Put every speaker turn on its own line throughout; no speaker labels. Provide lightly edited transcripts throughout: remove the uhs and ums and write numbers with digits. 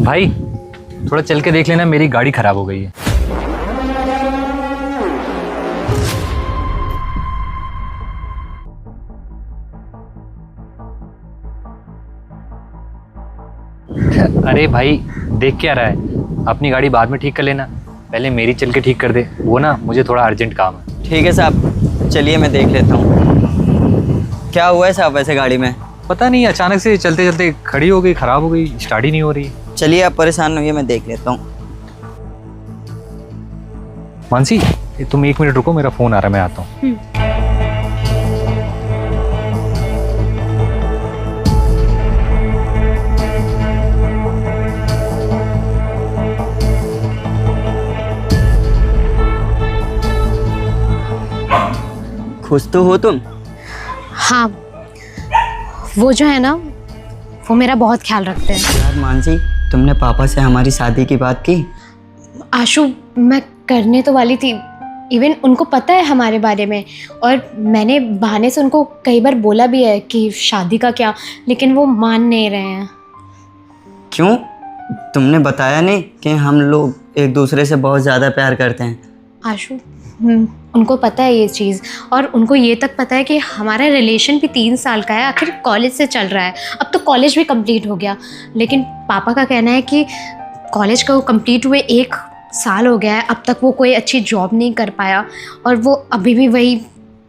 भाई थोड़ा चल के देख लेना, मेरी गाड़ी खराब हो गई है। अरे भाई देख क्या रहा है, अपनी गाड़ी बाद में ठीक कर लेना, पहले मेरी चल के ठीक कर दे। वो ना मुझे थोड़ा अर्जेंट काम है।
ठीक है साहब, चलिए मैं देख लेता हूँ। क्या हुआ है साहब वैसे गाड़ी में?
पता नहीं, अचानक से चलते चलते खड़ी हो गई, खराब हो गई, स्टार्ट ही नहीं हो रही।
चलिए आप परेशान नहीं होइए, मैं देख लेता हूँ।
मानसी तुम 1 मिनट रुको, मेरा फ़ोन आ रहा है, मैं आता हूँ।
खुश तो हो तुम?
हाँ, वो जो है ना, वो मेरा बहुत ख्याल रखते हैं।
यार मानसी, तुमने पापा से हमारी शादी की बात की?
आशु, मैं करने तो वाली थी, इवन उनको पता है हमारे बारे में, और मैंने बहाने से उनको कई बार बोला भी है कि शादी का क्या, लेकिन वो मान नहीं रहे हैं।
क्यों? तुमने बताया नहीं कि हम लोग एक दूसरे से बहुत ज़्यादा प्यार करते हैं?
आशु, उनको पता है ये चीज़, और उनको ये तक पता है कि हमारा रिलेशन भी 3 साल का है, आखिर कॉलेज से चल रहा है। अब तो कॉलेज भी कंप्लीट हो गया, लेकिन पापा का कहना है कि कॉलेज का वो कंप्लीट हुए 1 साल हो गया है, अब तक वो कोई अच्छी जॉब नहीं कर पाया, और वो अभी भी वही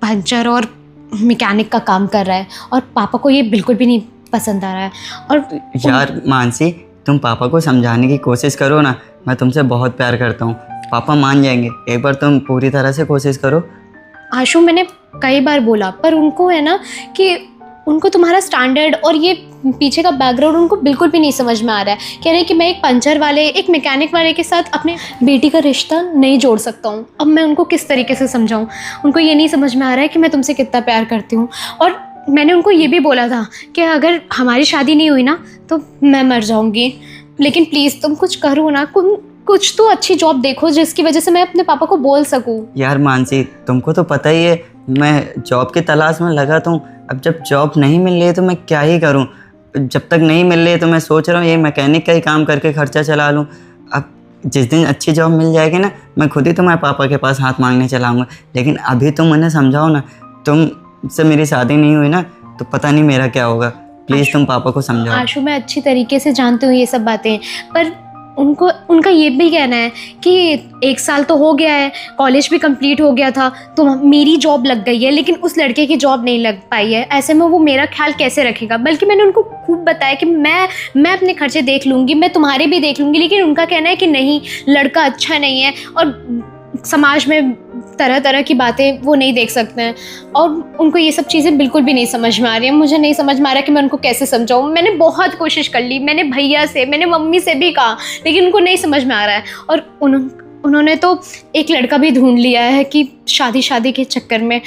पंचर और मैकेनिक का काम कर रहा है, और पापा को ये बिल्कुल भी नहीं पसंद आ रहा है। और
यार मानसी, तुम पापा को समझाने की कोशिश करो ना, मैं तुमसे बहुत प्यार करता हूँ, पापा मान जाएंगे। एक बार तुम पूरी तरह से कोशिश करो।
आशु, मैंने कई बार बोला, पर उनको है ना कि उनको तुम्हारा स्टैंडर्ड और ये पीछे का बैकग्राउंड उनको बिल्कुल भी नहीं समझ में आ रहा है। कह रहे हैं कि मैं एक पंचर वाले, एक मैकेनिक वाले के साथ अपने बेटी का रिश्ता नहीं जोड़ सकता हूँ। अब मैं उनको किस तरीके से समझाऊँ? उनको ये नहीं समझ में आ रहा है कि मैं तुमसे कितना प्यार करती हूँ। और मैंने उनको ये भी बोला था कि अगर हमारी शादी नहीं हुई ना तो मैं मर जाऊँगी, लेकिन प्लीज़ तुम कुछ करो ना, कुछ तो अच्छी जॉब देखो जिसकी वजह से मैं अपने पापा को बोल सकूं।
यार मानसी, तुमको तो पता ही है मैं जॉब की तलाश में लगा था। अब जब जॉब नहीं मिल रही है तो मैं क्या ही करूं? जब तक नहीं मिल रही है तो मैं सोच रहा हूँ ये मैकेनिक का ही काम करके खर्चा चला लूँ। अब जिस दिन अच्छी जॉब मिल जाएगी ना, मैं खुद ही तुम्हारे पापा के पास हाथ मांगने चला आऊँगा। लेकिन अभी तुम उन्हें समझाओ ना, तुमसे मेरी शादी नहीं हुई ना तो पता नहीं मेरा क्या होगा। प्लीज़ तुम पापा को समझाओ।
आशु, मैं अच्छी तरीके से जानती हूँ ये सब बातें, पर उनका ये भी कहना है कि 1 साल तो हो गया है, कॉलेज भी कंप्लीट हो गया था, तो मेरी जॉब लग गई है, लेकिन उस लड़के की जॉब नहीं लग पाई है। ऐसे में वो मेरा ख्याल कैसे रखेगा? बल्कि मैंने उनको खूब बताया कि मैं अपने खर्चे देख लूँगी, मैं तुम्हारे भी देख लूँगी, लेकिन उनका कहना है कि नहीं, लड़का अच्छा नहीं है, और समाज में तरह तरह की बातें वो नहीं देख सकते हैं, और उनको ये सब चीज़ें बिल्कुल भी नहीं समझ में आ रही है। मुझे नहीं समझ में आ रहा कि मैं उनको कैसे समझाऊँ। मैंने बहुत कोशिश कर ली, मैंने भैया से, मैंने मम्मी से भी कहा, लेकिन उनको नहीं समझ में आ रहा है। और उन्होंने तो एक लड़का भी ढूंढ लिया है कि शादी के चक्कर में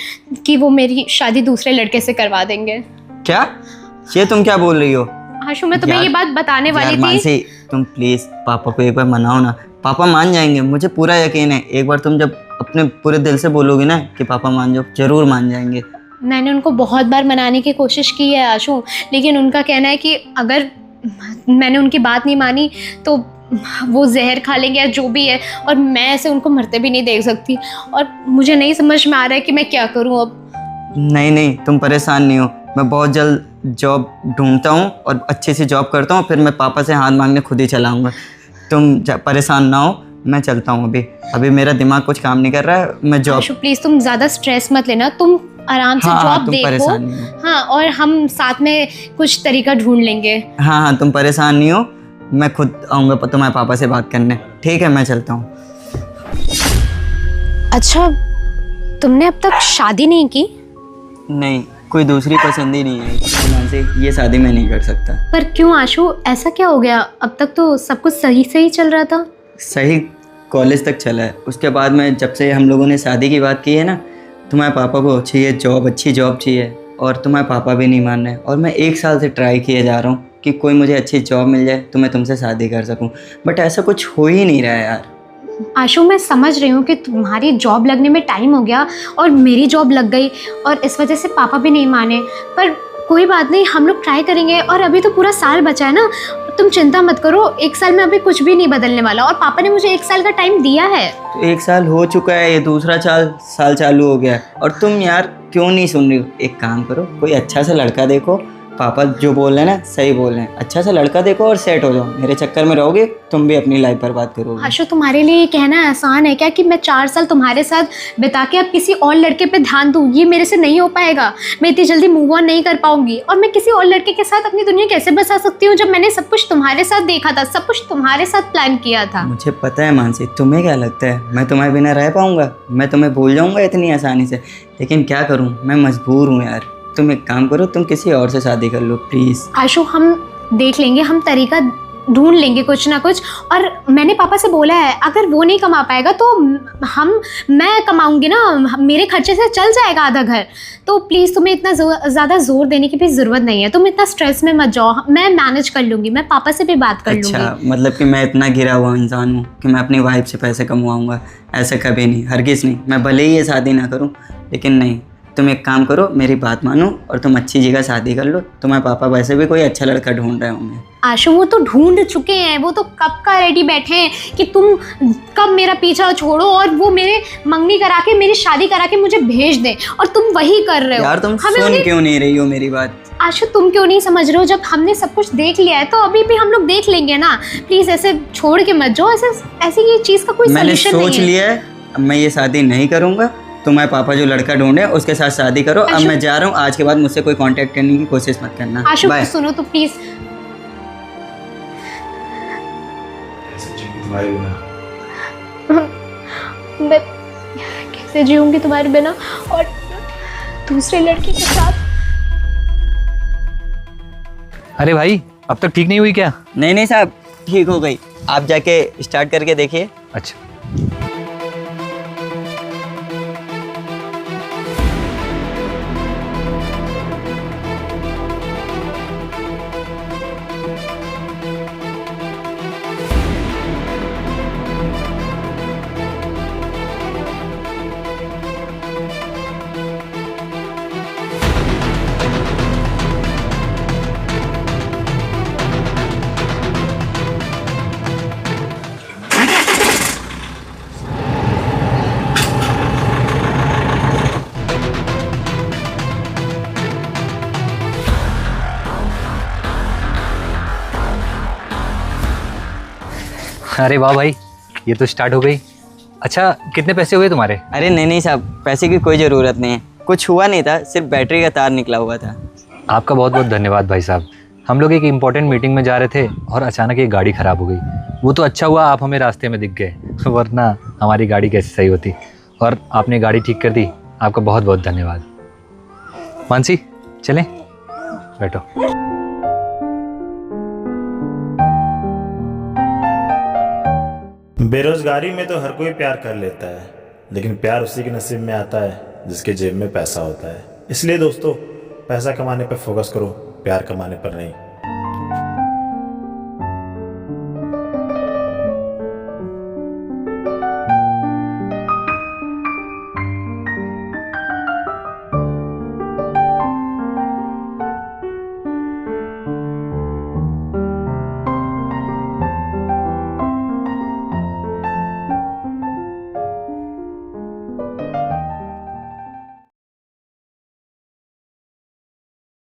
कि वो मेरी शादी दूसरे लड़के से करवा देंगे।
क्या? ये तुम क्या बोल रही हो?
आशु, मैं तुम्हें ये बात बताने वाली थी।
मानसी, तुम प्लीज़ पापा को एक बार मनाओ ना, पापा मान जाएंगे, मुझे पूरा यकीन है। एक बार तुम जब अपने पूरे दिल से बोलोगी ना कि पापा मान जाओ, जरूर मान जाएंगे।
मैंने उनको बहुत बार मनाने की कोशिश की है आशु, लेकिन उनका कहना है कि अगर मैंने उनकी बात नहीं मानी तो वो जहर खा लेंगे या जो भी है, और मैं ऐसे उनको मरते भी नहीं देख सकती, और मुझे नहीं समझ में आ रहा है कि मैं क्या करूं अब।
नहीं, तुम परेशान नहीं हो, मैं बहुत जल्द जॉब ढूंढता हूँ और अच्छे से जॉब करता हूँ, फिर मैं पापा से हाथ मांगने खुद ही चलाऊँगा। तुम परेशान ना हो, मैं चलता हूँ। अभी मेरा दिमाग कुछ काम नहीं कर रहा है, मैं जॉब।
आशु प्लीज़, तुम ज़्यादा स्ट्रेस मत लेना, तुम आराम से जॉब देखो। हाँ, और हम साथ में कुछ तरीका ढूंढ लेंगे।
हाँ, तुम परेशान नहीं हो, मैं खुद आऊँगा तुम्हारे पापा से बात करने। ठीक है, मैं चलता हूँ।
अच्छा, तुमने अब तक शादी नहीं की?
नहीं, कोई दूसरी पसंद ही नहीं है, ये शादी मैं नहीं कर सकता।
पर क्यों आशु, ऐसा क्या हो गया? अब तक तो सब कुछ सही चल रहा था।
सही कॉलेज तक चला है, उसके बाद में जब से हम लोगों ने शादी की बात की है ना, तुम्हारे पापा को चाहिए जॉब, अच्छी जॉब चाहिए, और तुम्हारे पापा भी नहीं मान रहे। और मैं 1 साल से ट्राई किए जा रहा हूँ कि कोई मुझे अच्छी जॉब मिल जाए तो मैं तुमसे शादी कर सकूँ, बट ऐसा कुछ हो ही नहीं रहा है यार।
आशु, मैं समझ रही हूँ कि तुम्हारी जॉब लगने में टाइम हो गया और मेरी जॉब लग गई, और इस वजह से पापा भी नहीं माने, पर कोई बात नहीं, हम लोग ट्राई करेंगे। और अभी तो पूरा साल बचा है ना, तुम चिंता मत करो, 1 साल में अभी कुछ भी नहीं बदलने वाला। और पापा ने मुझे 1 साल का टाइम दिया है।
तो 1 साल हो चुका है, ये दूसरा साल चालू हो गया है और तुम यार क्यों नहीं सुन रही हो? एक काम करो, कोई अच्छा सा लड़का देखो, पापा जो बोल रहे हैं ना सही बोल रहे हैं, अच्छा सा लड़का देखो और सेट हो जाओ। मेरे चक्कर में रहोगे तुम भी अपनी लाइफ बर्बाद करोगे।
आशु, तुम्हारे लिए ये कहना आसान है क्या कि मैं 4 साल तुम्हारे साथ बिता के अब किसी और लड़के पे ध्यान दूँ? ये मेरे से नहीं हो पाएगा। मैं इतनी जल्दी मूव ऑन नहीं कर पाऊंगी। और मैं किसी और लड़के के साथ अपनी दुनिया कैसे बसा सकती हूँ जब मैंने सब कुछ तुम्हारे साथ देखा था, सब कुछ तुम्हारे साथ प्लान किया था।
मुझे पता है मानसी, तुम्हें क्या लगता है मैं तुम्हारे बिना रह पाऊंगा? मैं तुम्हें भूल जाऊंगा इतनी आसानी से? लेकिन क्या करूं, मैं मजबूर हूं यार। तुम एक काम करो, तुम किसी और से शादी कर लो प्लीज़।
आशु, हम देख लेंगे, हम तरीका ढूंढ लेंगे कुछ ना कुछ। और मैंने पापा से बोला है अगर वो नहीं कमा पाएगा तो मैं कमाऊंगी ना, मेरे खर्चे से चल जाएगा आधा घर। तो प्लीज़ तुम्हें इतना ज़्यादा जोर देने की भी ज़रूरत नहीं है। तुम इतना स्ट्रेस में मत जाओ, मैं मैनेज कर लूँगी, मैं पापा से भी बात कर लूँगी।
अच्छा, मतलब कि मैं इतना गिरा हुआ इंसान हूँ कि मैं अपनी वाइफ से पैसे कमवाऊँगा? ऐसा कभी नहीं, हरगिज़ नहीं। मैं भले ही ये शादी ना करूँ, लेकिन नहीं, तुम एक काम करो, मेरी बात मानो और तुम अच्छी जगह शादी कर लो। तुम्हारे पापा वैसे भी कोई अच्छा लड़का ढूंढ रहे होंगे।
आशु, वो तो ढूंढ चुके हैं, वो तो कब का रेडी बैठे हैं कि तुम कब मेरा पीछा छोड़ो और वो मेरे मंगनी करा के, मेरी शादी करा के मुझे भेज दें, और तुम वही कर रहे हो।
यार तुम सुन क्यों नहीं रही हो मेरी बात?
आशु, तुम क्यों नहीं समझ रहे हो? जब हमने सब कुछ देख लिया है तो अभी भी हम लोग देख लेंगे ना। प्लीज़ ऐसे छोड़ के मत जाओ, ऐसे ये चीज़ का कोई
मैंने
सॉल्यूशन नहीं
सोच
है।
लिया है, अब मैं ये शादी नहीं करूँगा। तुम्हारे पापा जो लड़का ढूंढे उसके साथ शादी करो। अब मैं जा रहा हूँ, आज के बाद मुझसे कोई कांटेक्ट करने की कोशिश मत करना।
आशु,
बाय।
सुनो तो प्लीज़। मैं कैसे जीऊंगी तुम्हारे बिना और दूसरे लड़के के साथ?
अरे भाई, अब तक ठीक नहीं हुई क्या?
नहीं नहीं साहब, ठीक हो गई। आप जाके स्टार्ट करके देखिए।
अच्छा। अरे वाह भाई, ये तो स्टार्ट हो गई। अच्छा, कितने पैसे हुए तुम्हारे?
अरे नहीं नहीं साहब, पैसे की कोई ज़रूरत नहीं है, कुछ हुआ नहीं था, सिर्फ बैटरी का तार निकला हुआ था।
आपका बहुत बहुत धन्यवाद भाई साहब। हम लोग एक इम्पोर्टेंट मीटिंग में जा रहे थे और अचानक एक गाड़ी ख़राब हो गई। वो तो अच्छा हुआ आप हमें रास्ते में दिख गए, वरना हमारी गाड़ी कैसे सही होती। और आपने गाड़ी ठीक कर दी, आपका बहुत बहुत धन्यवाद। मानसी, चलें? बैठो।
बेरोजगारी में तो हर कोई प्यार कर लेता है, लेकिन प्यार उसी के नसीब में आता है जिसके जेब में पैसा होता है। इसलिए दोस्तों, पैसा कमाने पर फोकस करो, प्यार कमाने पर नहीं।